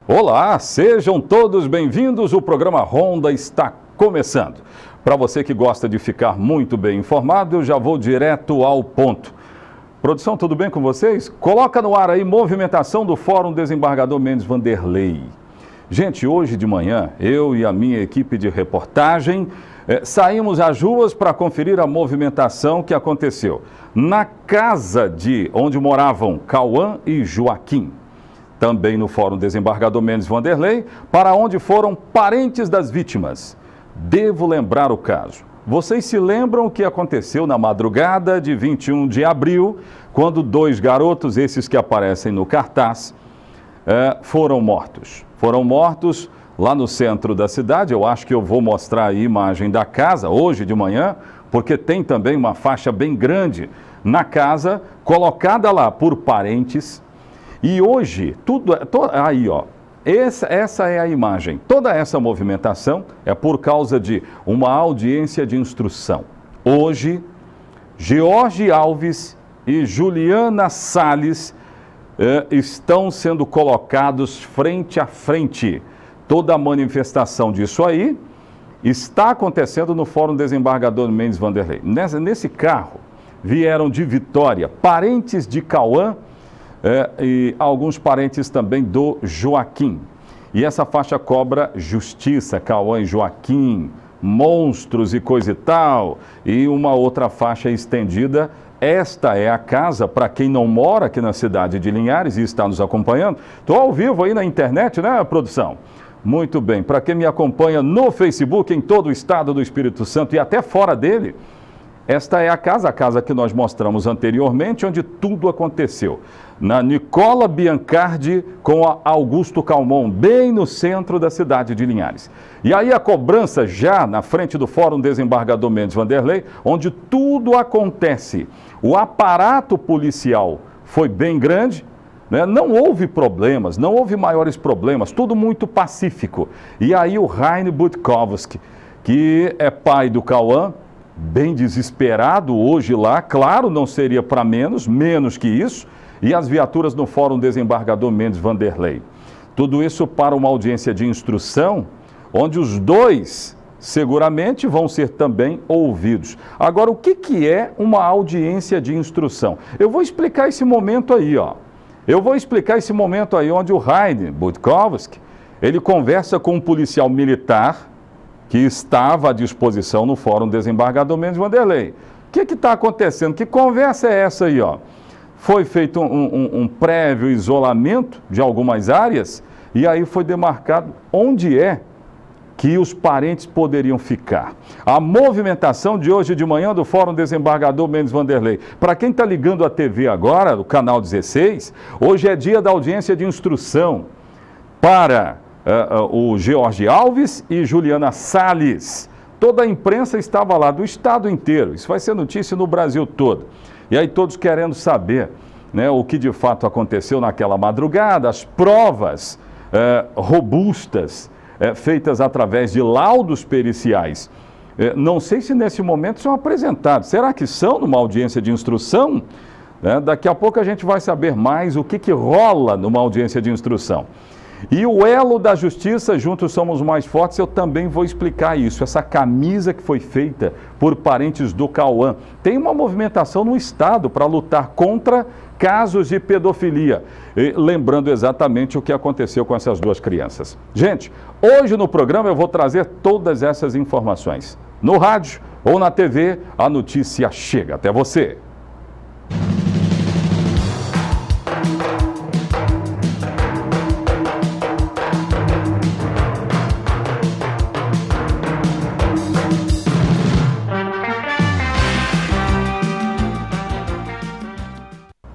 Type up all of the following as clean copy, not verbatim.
Olá, sejam todos bem-vindos. O programa Ronda está começando. Para você que gosta de ficar muito bem informado, eu já vou direto ao ponto. Produção, tudo bem com vocês? Coloca no ar aí movimentação do Fórum Desembargador Mendes Vanderlei. Gente, hoje de manhã, eu e a minha equipe de reportagem saímos às ruas para conferir a movimentação que aconteceu na casa de onde moravam Cauã e Joaquim. Também no Fórum Desembargador Mendes Vanderlei, para onde foram parentes das vítimas. Devo lembrar o caso. Vocês se lembram o que aconteceu na madrugada de 21 de abril, quando dois garotos, esses que aparecem no cartaz, foram mortos. Foram mortos lá no centro da cidade. Eu acho que eu vou mostrar a imagem da casa hoje de manhã, porque tem também uma faixa bem grande na casa, colocada lá por parentes. E hoje, aí ó, essa é a imagem. Toda essa movimentação é por causa de uma audiência de instrução. Hoje, George Alves e Juliana Salles estão sendo colocados frente a frente. Toda a manifestação disso aí está acontecendo no Fórum Desembargador Mendes Vanderlei. Nesse carro vieram de Vitória parentes de Cauã, e alguns parentes também do Joaquim. E essa faixa cobra justiça, Cauã e Joaquim, monstros e coisa e tal. E uma outra faixa estendida. Esta é a casa, para quem não mora aqui na cidade de Linhares e está nos acompanhando. Estou ao vivo aí na internet, né, produção? Muito bem. Para quem me acompanha no Facebook, em todo o estado do Espírito Santo e até fora dele, esta é a casa que nós mostramos anteriormente, onde tudo aconteceu. Na Nicola Biancardi com a Augusto Calmon, bem no centro da cidade de Linhares. E aí a cobrança já na frente do Fórum Desembargador Mendes Vanderlei, onde tudo acontece. O aparato policial foi bem grande, né? Não houve problemas, não houve maiores problemas, tudo muito pacífico. E aí o Heine Budkowski, que é pai do Cauã, bem desesperado hoje lá, claro, não seria para menos que isso, e as viaturas no Fórum Desembargador Mendes Vanderlei. Tudo isso para uma audiência de instrução, onde os dois seguramente vão ser também ouvidos. Agora, o que é uma audiência de instrução? Eu vou explicar esse momento aí, ó. Eu vou explicar esse momento aí, onde o Heine Budkowski, ele conversa com um policial militar, que estava à disposição no Fórum Desembargador Mendes Vanderlei. O que está acontecendo? Que conversa é essa aí, ó? Foi feito um prévio isolamento de algumas áreas e aí foi demarcado onde é que os parentes poderiam ficar. A movimentação de hoje de manhã do Fórum Desembargador Mendes Vanderlei. Para quem está ligando a TV agora, o canal 16, hoje é dia da audiência de instrução para o George Alves e Juliana Salles. Toda a imprensa estava lá, do estado inteiro. Isso vai ser notícia no Brasil todo. E aí todos querendo saber, né, o que de fato aconteceu naquela madrugada, as provas robustas feitas através de laudos periciais. Não sei se nesse momento são apresentados. Será que são numa audiência de instrução? Daqui a pouco a gente vai saber mais o que rola numa audiência de instrução. E o elo da justiça, juntos somos mais fortes, eu também vou explicar isso. Essa camisa que foi feita por parentes do Cauã. Tem uma movimentação no estado para lutar contra casos de pedofilia. E lembrando exatamente o que aconteceu com essas duas crianças. Gente, hoje no programa eu vou trazer todas essas informações. No rádio ou na TV, a notícia chega até você.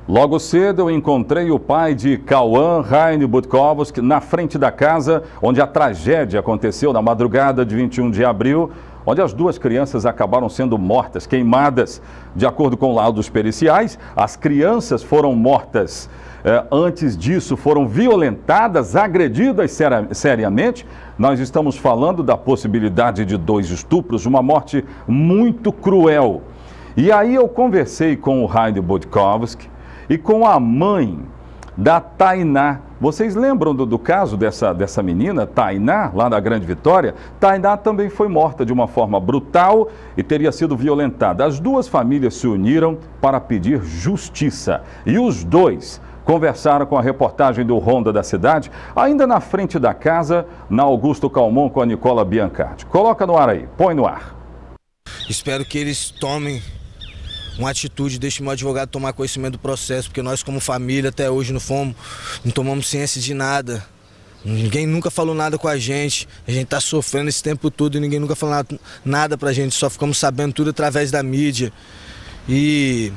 Logo cedo eu encontrei o pai de Cauã, Heine Budkowski, na frente da casa onde a tragédia aconteceu na madrugada de 21 de abril, onde as duas crianças acabaram sendo mortas, queimadas. De acordo com laudos periciais, as crianças foram mortas. Antes disso, foram violentadas, agredidas seriamente. Nós estamos falando da possibilidade de 2 estupros, uma morte muito cruel. E aí eu conversei com o Heine Budkowski e com a mãe da Tainá. Vocês lembram do caso dessa menina, Tainá, lá na Grande Vitória? Tainá também foi morta de uma forma brutal e teria sido violentada. As duas famílias se uniram para pedir justiça. E os dois conversaram com a reportagem do Ronda da Cidade, ainda na frente da casa, na Augusto Calmon, com a Nicola Biancardi. Coloca no ar aí, põe no ar. Espero que eles tomem uma atitude, deixe meu advogado tomar conhecimento do processo, porque nós como família até hoje não tomamos ciência de nada. Ninguém nunca falou nada com a gente tá sofrendo esse tempo todo e ninguém nunca falou nada pra gente, só ficamos sabendo tudo através da mídia. E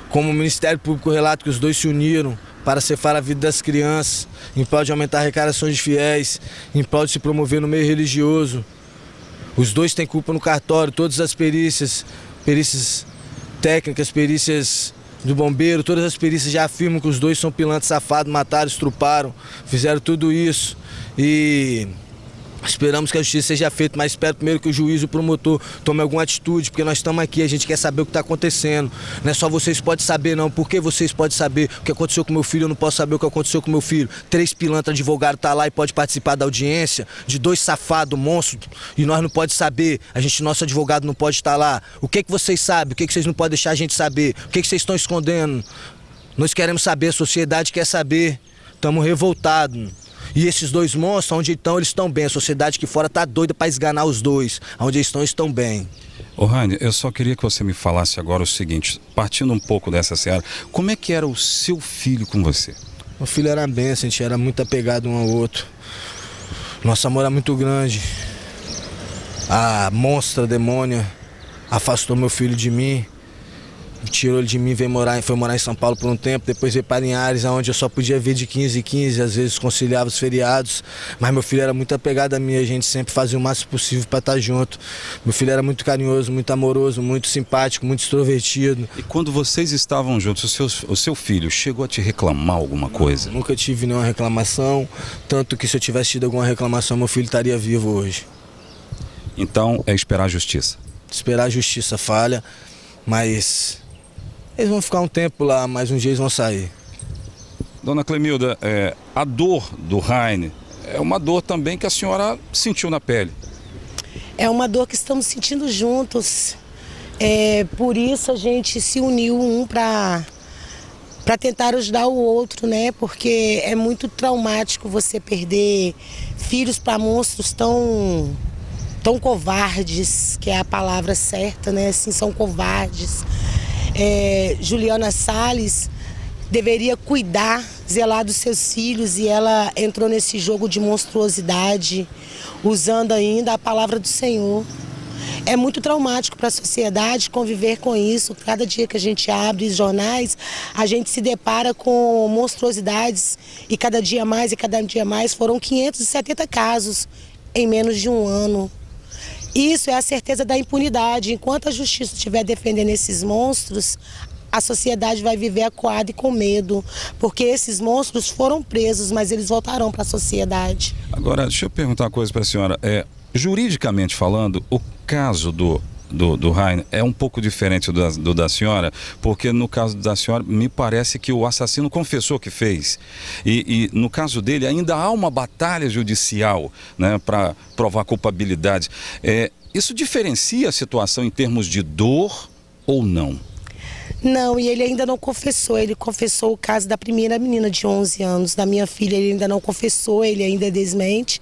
como o Ministério Público relata que os dois se uniram para ceifar a vida das crianças, em prol de aumentar arrecadações de fiéis, em prol de se promover no meio religioso. Os dois têm culpa no cartório, todas as perícias técnicas, perícias do bombeiro, todas as perícias já afirmam que os dois são pilantras safados, mataram, estruparam, fizeram tudo isso. E esperamos que a justiça seja feita, mas espero primeiro que o juiz e o promotor tomem alguma atitude, porque nós estamos aqui, a gente quer saber o que está acontecendo. Não é só vocês podem saber não, porque vocês podem saber o que aconteceu com meu filho, eu não posso saber o que aconteceu com meu filho. 3 pilantras advogados estão lá e pode participar da audiência, de 2 safados, monstros, e nós não podemos saber, nosso advogado não pode estar lá. O que vocês sabem, o que vocês não podem deixar a gente saber, o que vocês estão escondendo? Nós queremos saber, a sociedade quer saber, estamos revoltados. E esses 2 monstros, onde estão, eles estão bem. A sociedade aqui fora está doida para esganar os dois. Onde eles estão bem. Ô Raine, eu só queria que você me falasse agora o seguinte, partindo um pouco dessa seara, como é que era o seu filho com você? Meu filho era benção, a gente era muito apegado um ao outro. Nosso amor era muito grande. A monstra, a demônia, afastou meu filho de mim. Tirou ele de mim, foi morar em São Paulo por um tempo, depois veio para Linhares, onde eu só podia ver de 15 em 15, às vezes conciliava os feriados, mas meu filho era muito apegado a mim, a gente sempre fazia o máximo possível para estar junto. Meu filho era muito carinhoso, muito amoroso, muito simpático, muito extrovertido. E quando vocês estavam juntos, o seu filho chegou a te reclamar alguma coisa? Nunca tive nenhuma reclamação, tanto que se eu tivesse tido alguma reclamação, meu filho estaria vivo hoje. Então é esperar a justiça? Esperar a justiça falha, mas eles vão ficar um tempo lá, mas um dia eles vão sair. Dona Clemilda, a dor do Raine é uma dor também que a senhora sentiu na pele. É uma dor que estamos sentindo juntos. Por isso a gente se uniu para tentar ajudar o outro, né? Porque é muito traumático você perder filhos para monstros tão covardes, que é a palavra certa, né? Assim, são covardes. Juliana Salles deveria cuidar, zelar dos seus filhos e ela entrou nesse jogo de monstruosidade, usando ainda a palavra do Senhor. É muito traumático para a sociedade conviver com isso. Cada dia que a gente abre os jornais, a gente se depara com monstruosidades e cada dia mais foram 570 casos em menos de um ano. Isso é a certeza da impunidade. Enquanto a justiça estiver defendendo esses monstros, a sociedade vai viver acuada e com medo, porque esses monstros foram presos, mas eles voltarão para a sociedade. Agora, deixa eu perguntar uma coisa para a senhora. Juridicamente falando, o caso do Raine é um pouco diferente do da senhora, porque no caso da senhora, me parece que o assassino confessou que fez. E no caso dele, ainda há uma batalha judicial, né, para provar culpabilidade. Isso diferencia a situação em termos de dor ou não? Não, e ele ainda não confessou. Ele confessou o caso da primeira menina de 11 anos, da minha filha. Ele ainda não confessou, ele ainda desmente.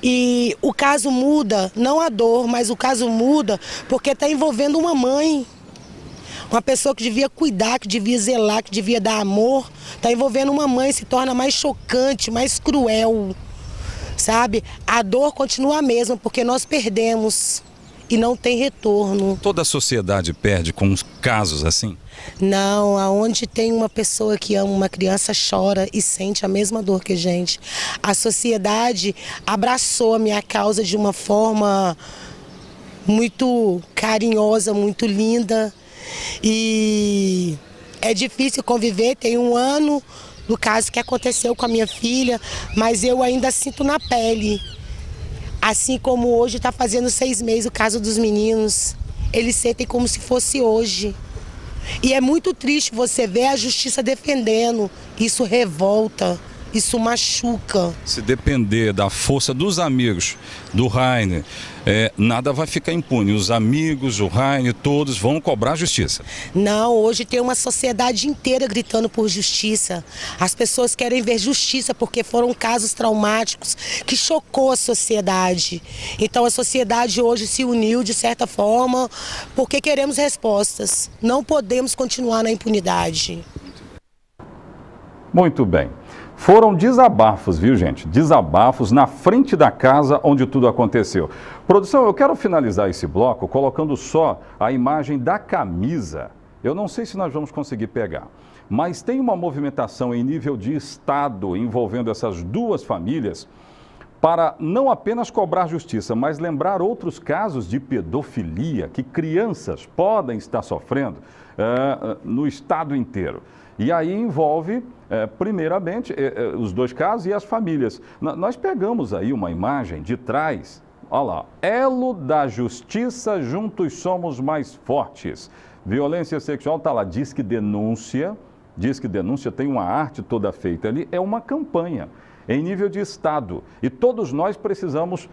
E o caso muda, não a dor, mas o caso muda porque está envolvendo uma mãe. Uma pessoa que devia cuidar, que devia zelar, que devia dar amor. Está envolvendo uma mãe, se torna mais chocante, mais cruel, sabe? A dor continua a mesma porque nós perdemos e não tem retorno. Toda a sociedade perde com casos assim? Não, aonde tem uma pessoa que ama uma criança, chora e sente a mesma dor que a gente. A sociedade abraçou a minha causa de uma forma muito carinhosa, muito linda. E é difícil conviver, tem um ano do caso que aconteceu com a minha filha, mas eu ainda sinto na pele. Assim como hoje está fazendo 6 meses o caso dos meninos, eles sentem como se fosse hoje. E é muito triste você ver a justiça defendendo. Isso revolta, isso machuca. Se depender da força dos amigos do Rainer, nada vai ficar impune. Os amigos, o Rainer, todos vão cobrar justiça. Não, hoje tem uma sociedade inteira gritando por justiça. As pessoas querem ver justiça porque foram casos traumáticos que chocou a sociedade. Então a sociedade hoje se uniu de certa forma porque queremos respostas. Não podemos continuar na impunidade. Muito bem. Foram desabafos, viu, gente? Desabafos na frente da casa onde tudo aconteceu. Produção, eu quero finalizar esse bloco colocando só a imagem da camisa. Eu não sei se nós vamos conseguir pegar, mas tem uma movimentação em nível de estado envolvendo essas duas famílias para não apenas cobrar justiça, mas lembrar outros casos de pedofilia que crianças podem estar sofrendo no estado inteiro. E aí envolve, primeiramente, os dois casos e as famílias. Nós pegamos aí uma imagem de trás, olha lá, elo da justiça, juntos somos mais fortes. Violência sexual, está lá, Disque Denúncia, tem uma arte toda feita ali, é uma campanha em nível de estado e todos nós precisamos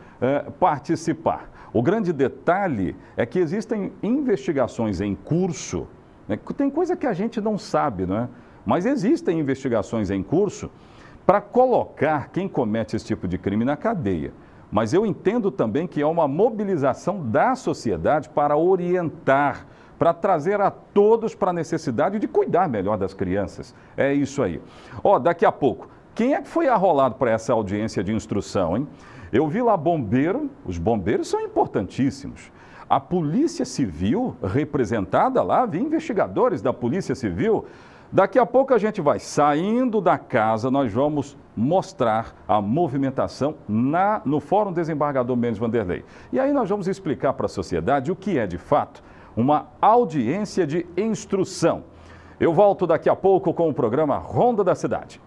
participar. O grande detalhe é que existem investigações em curso. Tem coisa que a gente não sabe, não é? Mas existem investigações em curso para colocar quem comete esse tipo de crime na cadeia. Mas eu entendo também que é uma mobilização da sociedade para orientar, para trazer a todos para a necessidade de cuidar melhor das crianças. É isso aí. Daqui a pouco, quem é que foi arrolado para essa audiência de instrução, hein? Eu vi lá bombeiro, os bombeiros são importantíssimos. A Polícia Civil representada lá, vi investigadores da Polícia Civil. Daqui a pouco a gente vai saindo da casa, nós vamos mostrar a movimentação no Fórum Desembargador Mendes Vanderlei. E aí nós vamos explicar para a sociedade o que é, de fato, uma audiência de instrução. Eu volto daqui a pouco com o programa Ronda da Cidade.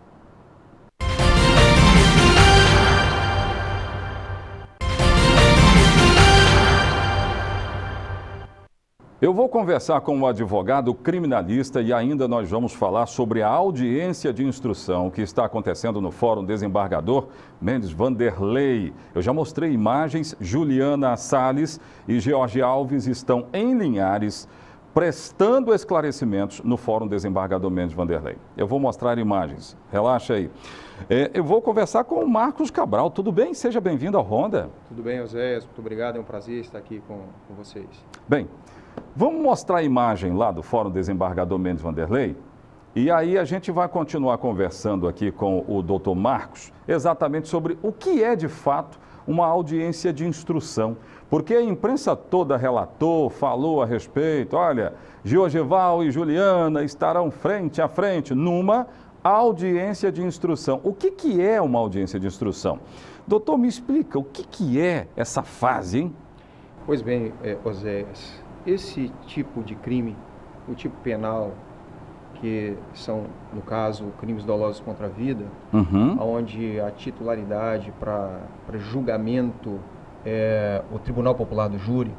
Eu vou conversar com o advogado criminalista e ainda nós vamos falar sobre a audiência de instrução que está acontecendo no Fórum Desembargador Mendes Vanderlei. Eu já mostrei imagens, Juliana Salles e George Alves estão em Linhares prestando esclarecimentos no Fórum Desembargador Mendes Vanderlei. Eu vou mostrar imagens, relaxa aí. Eu vou conversar com o Marcos Cabral, tudo bem? Seja bem-vindo ao Ronda. Tudo bem, Oséias, muito obrigado, é um prazer estar aqui com vocês. Bem, vamos mostrar a imagem lá do Fórum Desembargador Mendes Vanderlei e aí a gente vai continuar conversando aqui com o doutor Marcos exatamente sobre o que é de fato uma audiência de instrução. Porque a imprensa toda relatou, falou a respeito, olha, Georgival e Juliana estarão frente a frente numa audiência de instrução. O que é uma audiência de instrução? Doutor, me explica, o que é essa fase, hein? Pois bem, Oséias, esse tipo de crime, o tipo penal, que são, no caso, crimes dolosos contra a vida, onde a titularidade para julgamento é o Tribunal Popular do Júri,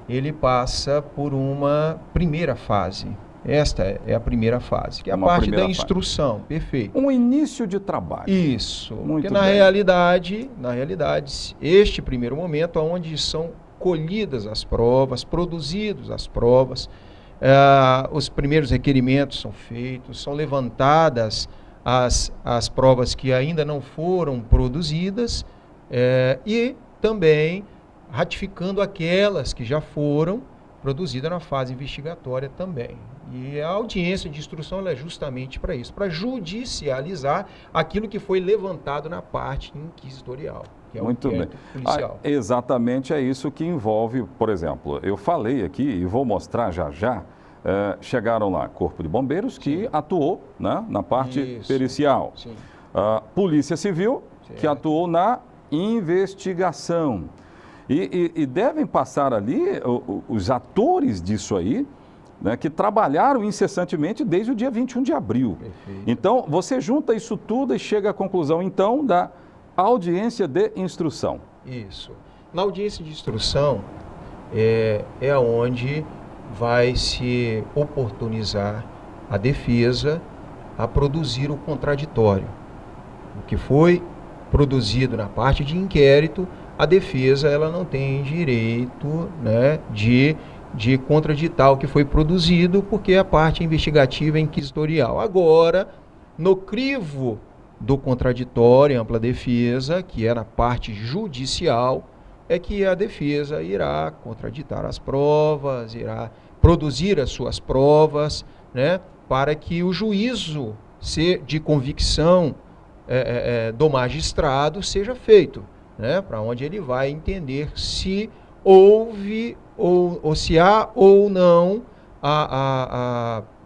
ele passa por uma primeira fase. Esta é a primeira fase, que é a parte da instrução, perfeito. Um início de trabalho. Isso, muito porque na realidade, este primeiro momento é onde são colhidas as provas, produzidas as provas, os primeiros requerimentos são feitos, são levantadas as provas que ainda não foram produzidas e também ratificando aquelas que já foram produzidas na fase investigatória também. E a audiência de instrução ela é justamente para isso, para judicializar aquilo que foi levantado na parte inquisitorial. Que é muito bem. Policial. Exatamente é isso que envolve, por exemplo, eu falei aqui e vou mostrar já, chegaram lá Corpo de Bombeiros que atuou, né, na parte pericial. Polícia Civil que atuou na investigação. E devem passar ali os atores disso aí, né, que trabalharam incessantemente desde o dia 21 de abril. Perfeito. Então, você junta isso tudo e chega à conclusão, então, da audiência de instrução. Isso. Na audiência de instrução é onde vai se oportunizar a defesa a produzir o contraditório. O que foi produzido na parte de inquérito, a defesa ela não tem direito, né, de contraditar o que foi produzido, porque a parte investigativa é inquisitorial. Agora, no crivo do contraditório, ampla defesa, que é na parte judicial, é que a defesa irá contraditar as provas, irá produzir as suas provas, né, para que o juízo de convicção do magistrado seja feito, né, para onde ele vai entender se houve ou se há ou não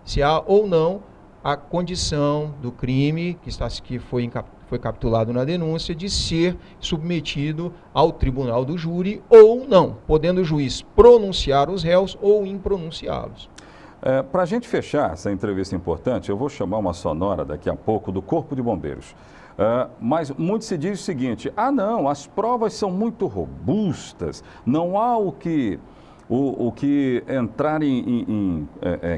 se há ou não a condição do crime que foi capitulado na denúncia de ser submetido ao tribunal do júri ou não, podendo o juiz pronunciar os réus ou impronunciá-los. Para a gente fechar essa entrevista importante, eu vou chamar uma sonora daqui a pouco do Corpo de Bombeiros. Mas muito se diz o seguinte: não, as provas são muito robustas, não há o que entrar em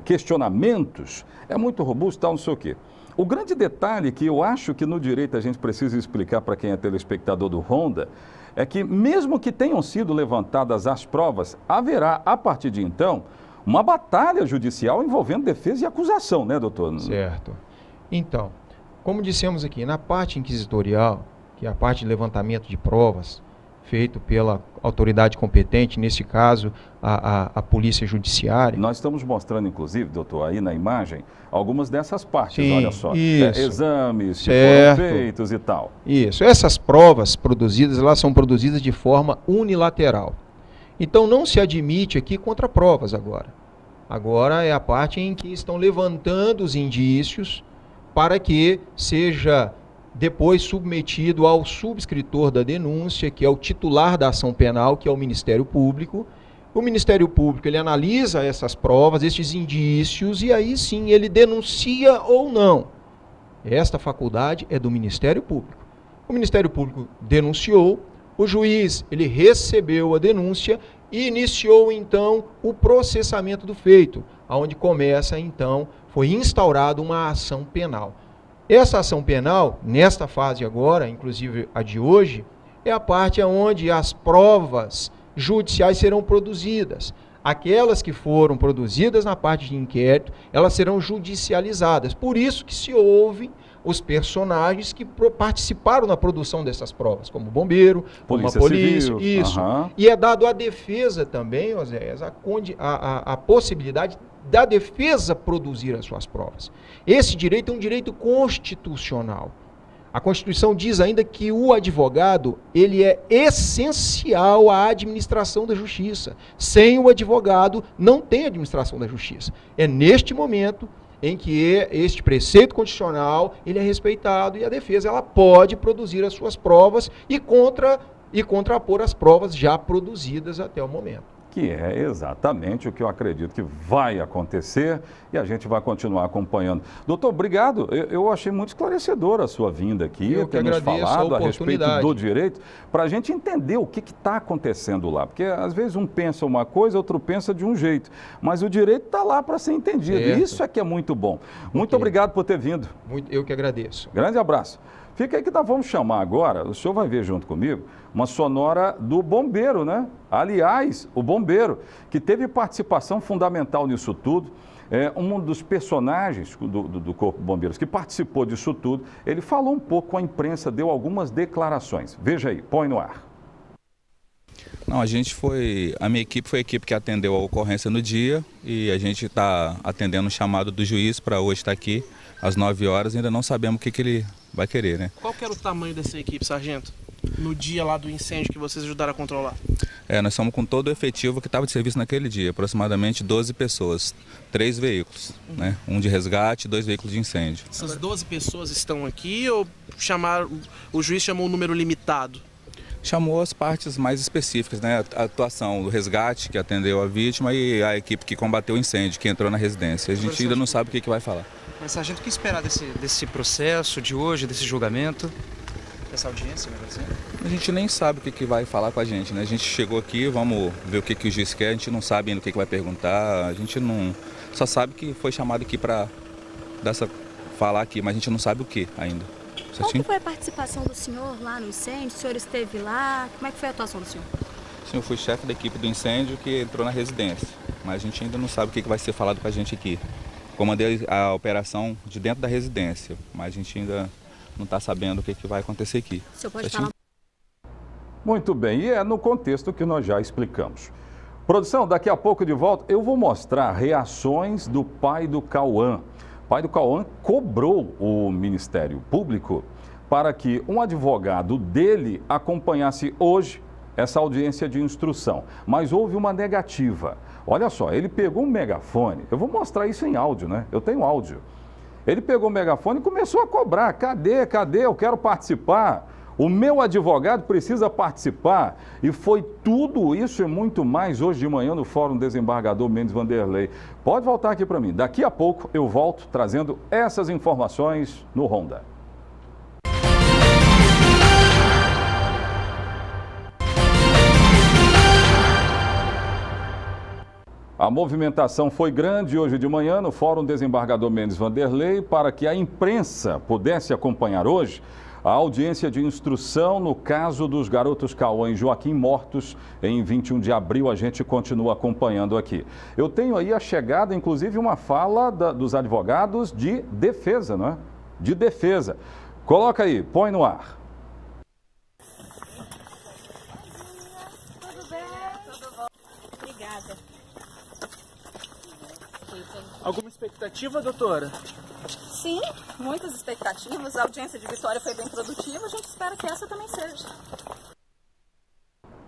questionamentos, é muito robusto, tal, não sei o quê. O grande detalhe que eu acho que no direito a gente precisa explicar para quem é telespectador do Ronda é que mesmo que tenham sido levantadas as provas, haverá a partir de então uma batalha judicial envolvendo defesa e acusação, né, doutor? Certo. Então, como dissemos aqui, na parte inquisitorial, que é a parte de levantamento de provas, feito pela autoridade competente, nesse caso, a Polícia Judiciária. Nós estamos mostrando, inclusive, doutor, aí na imagem, algumas dessas partes, sim, olha só. Isso. Exames que certo. foram feitos e tal. Isso. Essas provas produzidas, elas são produzidas de forma unilateral. Então, não se admite aqui contraprovas agora. Agora é a parte em que estão levantando os indícios para que seja depois submetido ao subscritor da denúncia, que é o titular da ação penal, que é o Ministério Público. O Ministério Público, ele analisa essas provas, esses indícios, e aí sim ele denuncia ou não. Esta faculdade é do Ministério Público. O Ministério Público denunciou, o juiz, ele recebeu a denúncia e iniciou então o processamento do feito, onde começa então, foi instaurada uma ação penal. Essa ação penal, nesta fase agora, inclusive a de hoje, é a parte onde as provas judiciais serão produzidas. Aquelas que foram produzidas na parte de inquérito, elas serão judicializadas. Por isso que se ouvem os personagens que participaram na produção dessas provas, como o bombeiro, como a polícia, civil. Isso. Uhum. E é dado à defesa também, Oséias, a possibilidade da defesa produzir as suas provas. Esse direito é um direito constitucional. A Constituição diz ainda que o advogado, ele é essencial à administração da justiça. Sem o advogado, não tem administração da justiça. É neste momento em que este preceito constitucional, ele é respeitado e a defesa, ela pode produzir as suas provas e contrapor as provas já produzidas até o momento. Que é exatamente o que eu acredito que vai acontecer e a gente vai continuar acompanhando. Doutor, obrigado. Eu achei muito esclarecedora a sua vinda aqui, ter nos falado a respeito do direito, para a gente entender o que está acontecendo lá. Porque às vezes um pensa uma coisa, outro pensa de um jeito. Mas o direito está lá para ser entendido. Certo. Isso é que é muito bom. Muito obrigado por ter vindo. Eu que agradeço. Grande abraço. Fica aí que nós vamos chamar agora, o senhor vai ver junto comigo, uma sonora do bombeiro, né? Aliás, o bombeiro, que teve participação fundamental nisso tudo, um dos personagens do Corpo de Bombeiros que participou disso tudo, ele falou um pouco com a imprensa, deu algumas declarações. Veja aí, põe no ar. Não, a minha equipe foi a equipe que atendeu a ocorrência no dia e a gente está atendendo o chamado do juiz para hoje estar aqui às 9 horas, ainda não sabemos o que ele vai querer, né? Qual que era o tamanho dessa equipe, sargento? No dia lá do incêndio que vocês ajudaram a controlar? Nós estamos com todo o efetivo que estava de serviço naquele dia, aproximadamente 12 pessoas, 3 veículos, né? Um de resgate e 2 veículos de incêndio. Essas 12 pessoas estão aqui ou o juiz chamou um número limitado? Chamou as partes mais específicas, né? A atuação do resgate, que atendeu a vítima, e a equipe que combateu o incêndio, que entrou na residência. A gente ainda não sabe o que vai falar. Mas, sargento, o que esperar desse processo de hoje, desse julgamento, dessa audiência, melhor dizendo? A gente nem sabe o que vai falar com a gente, né? A gente chegou aqui, vamos ver o que o juiz quer, a gente não sabe ainda o que vai perguntar, a gente não... Só sabe que foi chamado aqui para falar aqui, mas a gente não sabe o que ainda. Qual que foi a participação do senhor lá no incêndio? O senhor esteve lá? Como é que foi a atuação do senhor? Sim, eu fui chefe da equipe do incêndio que entrou na residência, mas a gente ainda não sabe o que vai ser falado com a gente aqui. Comandei a operação de dentro da residência, mas a gente ainda não está sabendo o que vai acontecer aqui. O senhor pode falar? Muito bem, e é no contexto que nós já explicamos. Produção, daqui a pouco de volta eu vou mostrar reações do pai do Cauã. O pai do Cauã cobrou o Ministério Público para que um advogado dele acompanhasse hoje essa audiência de instrução, mas houve uma negativa. Olha só, ele pegou um megafone, eu vou mostrar isso em áudio, né? Eu tenho áudio. Ele pegou o megafone e começou a cobrar, cadê, eu quero participar. O meu advogado precisa participar. E foi tudo isso e muito mais hoje de manhã no Fórum Desembargador Mendes Vanderlei. Pode voltar aqui para mim. Daqui a pouco eu volto trazendo essas informações no Ronda. A movimentação foi grande hoje de manhã no Fórum Desembargador Mendes Vanderlei para que a imprensa pudesse acompanhar hoje a audiência de instrução no caso dos garotos Cauã e Joaquim mortos em 21 de abril. A gente continua acompanhando aqui. Eu tenho aí a chegada, inclusive, uma fala dos advogados de defesa, não é? De defesa. Coloca aí, põe no ar. Tudo bem? Tudo bom. Obrigada. Alguma expectativa, doutora? Sim, muitas expectativas. A audiência de Vitória foi bem produtiva. A gente espera que essa também seja.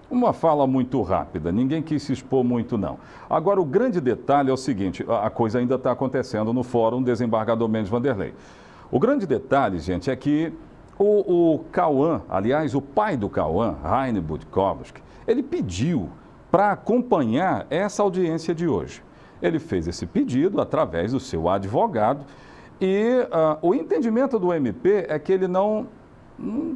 Uma fala muito rápida, ninguém quis se expor muito não. Agora o grande detalhe é o seguinte, a coisa ainda está acontecendo no Fórum Desembargador Mendes Vanderlei. O grande detalhe, gente, é que o Cauã, aliás, o pai do Cauã, Heine Budkowski, ele pediu para acompanhar essa audiência de hoje. Ele fez esse pedido através do seu advogado e o entendimento do MP é que ele não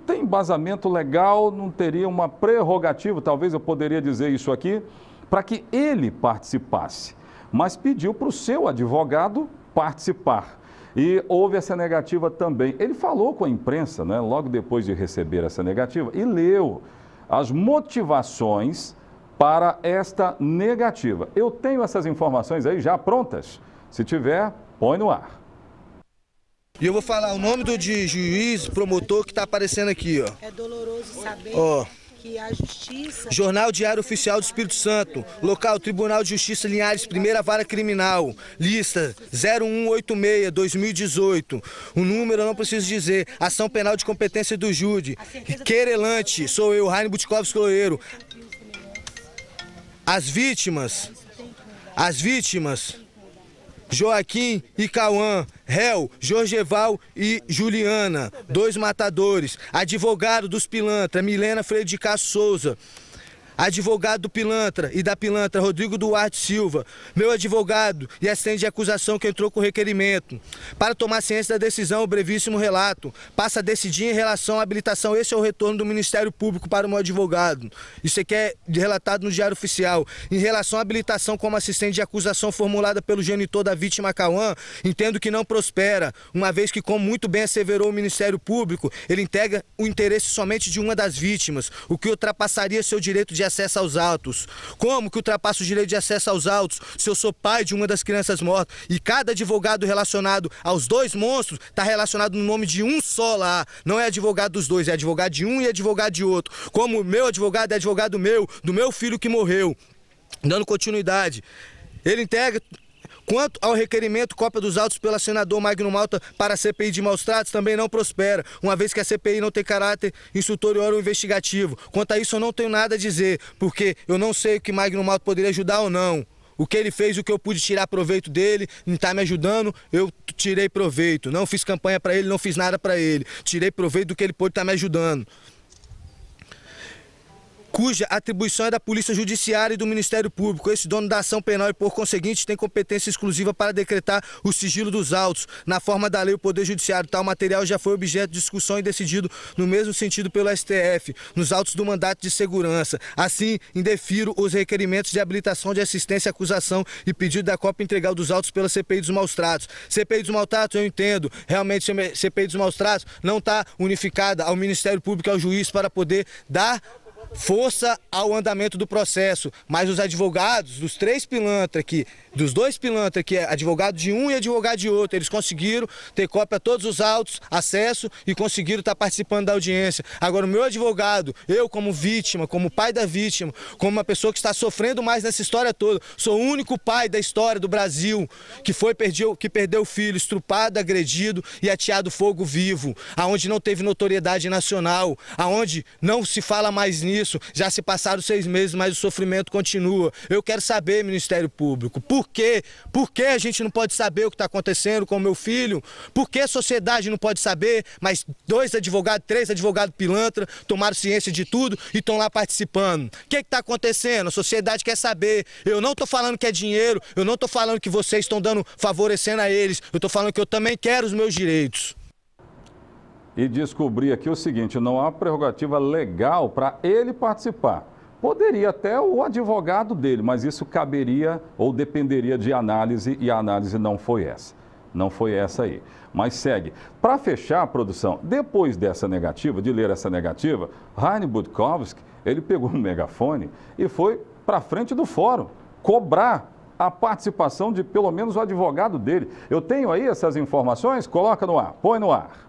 tem embasamento legal, não teria uma prerrogativa, talvez eu poderia dizer isso aqui, para que ele participasse, mas pediu para o seu advogado participar. E houve essa negativa também. Ele falou com a imprensa, né, logo depois de receber essa negativa, e leu as motivações para esta negativa. Eu tenho essas informações aí já prontas. Se tiver, põe no ar. E eu vou falar o nome do juiz, promotor que está aparecendo aqui, ó. É doloroso saber que a justiça... Jornal Diário Oficial do Espírito Santo, local Tribunal de Justiça Linhares, Primeira Vara Criminal, lista 0186-2018. O número eu não preciso dizer, ação penal de competência do júri. Querelante, sou eu, Heine Budkowski Loeiro. As vítimas, Joaquim e Cauã, réu, Jorgeval e Juliana, 2 matadores. Advogado dos Pilantra, Milena Freire de Castro Souza. Advogado do Pilantra e da Pilantra, Rodrigo Duarte Silva. Meu advogado e assistente de acusação que entrou com o requerimento. Para tomar ciência da decisão, o brevíssimo relato. Passa a decidir em relação à habilitação. Esse é o retorno do Ministério Público para o meu advogado. Isso aqui é relatado no Diário Oficial. Em relação à habilitação como assistente de acusação formulada pelo genitor da vítima Cauã, entendo que não prospera, uma vez que, como muito bem asseverou o Ministério Público, ele integra o interesse somente de uma das vítimas, o que ultrapassaria seu direito de acesso aos autos. Como que ultrapassa o direito de acesso aos autos se eu sou pai de uma das crianças mortas e cada advogado relacionado aos 2 monstros está relacionado no nome de um só lá? Não é advogado dos 2, é advogado de um e advogado de outro. Como meu advogado é advogado meu, do meu filho que morreu. Dando continuidade, ele integra... Quanto ao requerimento, cópia dos autos pelo senador Magno Malta para a CPI de maus tratos também não prospera, uma vez que a CPI não tem caráter instrutório ou investigativo. Quanto a isso eu não tenho nada a dizer, porque eu não sei o que Magno Malta poderia ajudar ou não. O que ele fez, o que eu pude tirar proveito dele, não está me ajudando, eu tirei proveito. Não fiz campanha para ele, não fiz nada para ele. Tirei proveito do que ele pôde estar me ajudando. cuja atribuição é da Polícia Judiciária e do Ministério Público. Esse dono da ação penal e, por conseguinte, tem competência exclusiva para decretar o sigilo dos autos. Na forma da lei, o Poder Judiciário, tal material já foi objeto de discussão e decidido no mesmo sentido pelo STF, nos autos do mandato de segurança. Assim, indefiro os requerimentos de habilitação de assistência à acusação e pedido da cópia integral dos autos pela CPI dos maus-tratos. CPI dos maus-tratos, eu entendo, realmente CPI dos maus-tratos não está unificada ao Ministério Público e ao juiz para poder dar força ao andamento do processo, mas os advogados dos três pilantras aqui, dos dois pilantras aqui, advogado de um e advogado de outro, eles conseguiram ter cópia a todos os autos, acesso e conseguiram estar participando da audiência. Agora o meu advogado, eu como vítima, como pai da vítima, como uma pessoa que está sofrendo mais nessa história toda, sou o único pai da história do Brasil que perdeu o filho estrupado, agredido e ateado fogo vivo, aonde não teve notoriedade nacional, aonde não se fala mais nisso. Já se passaram 6 meses, mas o sofrimento continua. Eu quero saber, Ministério Público, por quê? Por que a gente não pode saber o que está acontecendo com o meu filho? Por que a sociedade não pode saber? Mas 2 advogados, 3 advogados pilantra tomaram ciência de tudo e estão lá participando. O que está acontecendo? A sociedade quer saber. Eu não estou falando que é dinheiro, eu não estou falando que vocês estão favorecendo a eles. Eu estou falando que eu também quero os meus direitos. E descobri aqui o seguinte, não há prerrogativa legal para ele participar. Poderia até o advogado dele, mas isso caberia ou dependeria de análise e a análise não foi essa. Não foi essa aí. Mas segue. Para fechar a produção, depois dessa negativa, de ler essa negativa, Heine Budkowski, ele pegou um megafone e foi para frente do fórum cobrar a participação de pelo menos o advogado dele. Eu tenho aí essas informações? Coloca no ar, põe no ar.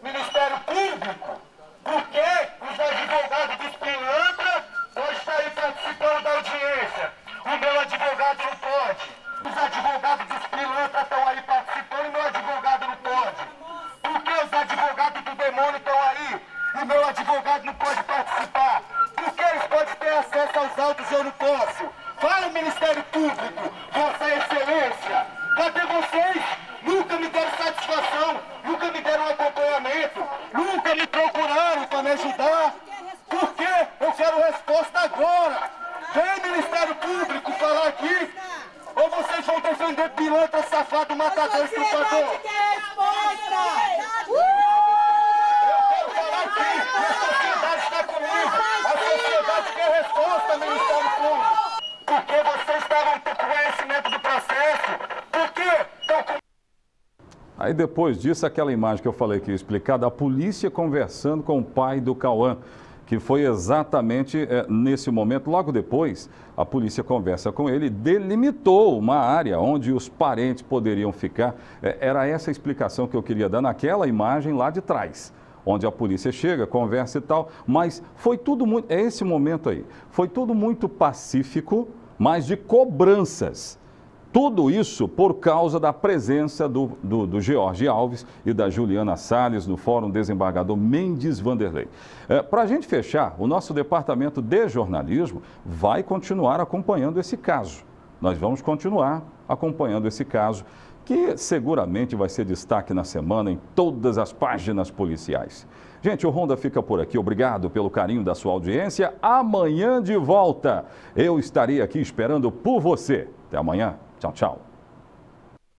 Ministério Público, por que os advogados dos pilantras podem estar aí participando da audiência? O meu advogado não pode. Os advogados dos pilantras estão aí participando e meu advogado não pode. Por que os advogados do demônio estão aí e meu advogado não pode participar? Por que eles podem ter acesso aos autos e eu não posso? Fala, Ministério Público, Vossa Excelência, cadê vocês? Nunca me deram satisfação, nunca me deram acompanhamento, nunca me procuraram para me ajudar. Por quê? Eu quero resposta agora. Vem, Ministério Público, falar aqui. Ou vocês vão defender pilantra, safado, matador, estrupador? Eu quero falar aqui. A sociedade está comigo. A sociedade quer resposta, Ministério Público. Por que vocês estavam com conhecimento do processo? Por quê? Estão com... Aí depois disso, aquela imagem que eu falei que ia explicar, da polícia conversando com o pai do Cauã, que foi exatamente nesse momento, logo depois, a polícia conversa com ele, delimitou uma área onde os parentes poderiam ficar. Era essa a explicação que eu queria dar naquela imagem lá de trás, onde a polícia chega, conversa e tal, mas foi tudo muito, é esse momento aí, foi tudo muito pacífico, mas de cobranças. Tudo isso por causa da presença do George Alves e da Juliana Salles no Fórum Desembargador Mendes Vanderlei. Para a gente fechar, o nosso departamento de jornalismo vai continuar acompanhando esse caso. Nós vamos continuar acompanhando esse caso, que seguramente vai ser destaque na semana em todas as páginas policiais. Gente, o Ronda fica por aqui. Obrigado pelo carinho da sua audiência. Amanhã de volta. Eu estarei aqui esperando por você. Até amanhã. Tchau, tchau.